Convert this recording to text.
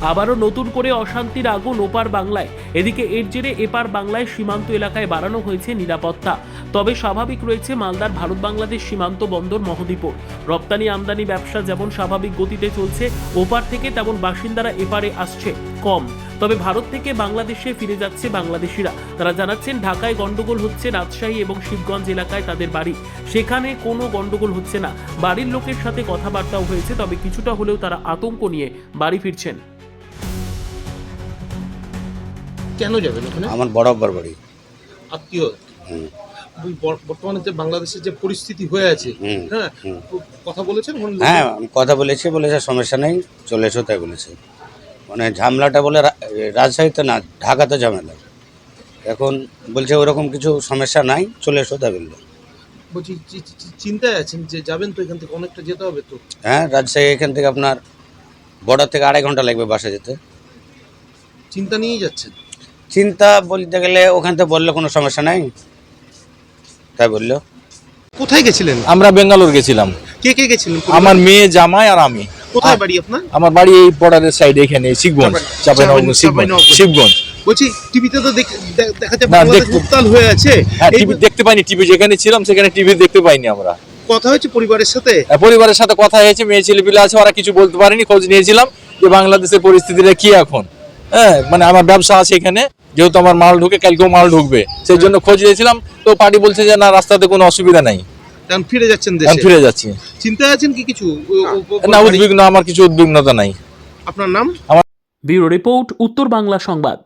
আবারও নতুন করে অশান্তির আগুন ওপার বাংলায়। এদিকে এর জেরে এপার বাংলায় সীমান্ত এলাকায় বাড়ানো হয়েছে নিরাপত্তা। তবে স্বাভাবিক রয়েছে মালদার ভারত বাংলাদেশ সীমান্ত বন্দর মহদীপুর। রপ্তানি আমদানি ব্যবসা যেমন স্বাভাবিক গতিতে চলছে, ওপার থেকে তেমন বাসিন্দারা এপারে আসছে কম। তবে ভারত থেকে বাংলাদেশে ফিরে যাচ্ছে বাংলাদেশিরা। তারা জানাচ্ছেন ঢাকায় গন্ডগোল হচ্ছে, রাজশাহী এবং শিবগঞ্জ এলাকায় তাদের বাড়ি, সেখানে কোনো গন্ডগোল হচ্ছে না। বাড়ির লোকের সাথে কথাবার্তাও হয়েছে, তবে কিছুটা হলেও তারা আতঙ্ক নিয়ে বাড়ি ফিরছেন। কেন যাবেন ওখানে? আমার বড় আব্বার বাড়ি। আত্মীয়। হুম, বর্তমানে যে বাংলাদেশের যে পরিস্থিতি হয়ে আছে, হুম, হ্যাঁ, হুম। কথা বলেছেন? হ্যাঁ, আমি কথা বলেছে সমস্যা নেই, চলে এসো তাই বলেছে। মানে ঝামেলাটা বলে রাজশাহীতে না, ঢাকাতে ঝামেলা। এখন বলছে ওরকম কিছু সমস্যা নাই, চলে এসো তাই বললো। বলছি চিন্তায় আছেন যে যাবেন তো, এখান থেকে অনেকটা যেতে হবে তো। হ্যাঁ, রাজশাহী এখান থেকে আপনার বর্ডার থেকে 2.5 ঘন্টা লাগবে বাসে যেতে। চিন্তা নিয়েই যাচ্ছেন? চিন্তা বলতে গেলে ওখান থেকে বললে কোনো সমস্যা নাই তাই বললো। কোথায় গেছিলেন? আমরা বেঙ্গালোর গেছিলাম। কে কে গেছিলেন? আমার মেয়ে, জামাই আর আমি। কোথায় বাড়ি আপনার? আমার বাড়ি এই বর্ডারের সাইড, এখানে শিবগঞ্জ, চাঁপাইনবাবগঞ্জ, শিবগঞ্জ। বলছি টিভিতে তো দেখা যায় না, বাংলাদেশ উত্তাল হয়ে আছে। হ্যাঁ, টিভি দেখতে পাইনি, টিভি যেখানে ছিলাম সেখানে টিভি দেখতে পাইনি আমরা। কথা হয়েছে পরিবারের সাথে? পরিবারের সাথে কথা হয়েছে, মেয়ে ছেলেপিলে আছে, ওরা কিছু বলতে পারেনি। খোঁজ নিয়েছিলাম যে বাংলাদেশের পরিস্থিতিটা কি এখন। হ্যাঁ, মানে আমার ব্যবসা আছে এখানে, যেহেতু আমার মাল ঢুকে, কালকেও মাল ঢুকবে, সেই জন্য খোঁজ নিয়েছিলাম। তো পার্টি বলছে যে না, রাস্তাতে কোনো অসুবিধা নাই, কারণ ফিরে যাচ্ছেন আমি দেশে। ফিরে যাচ্ছি। চিন্তায় আছেন কি কিছু? না, উদ্বিগ্ন, আমার কিছু উদ্বিগ্নতা নাই। আপনার নাম? ব্যুরো রিপোর্ট, উত্তর বাংলা সংবাদ।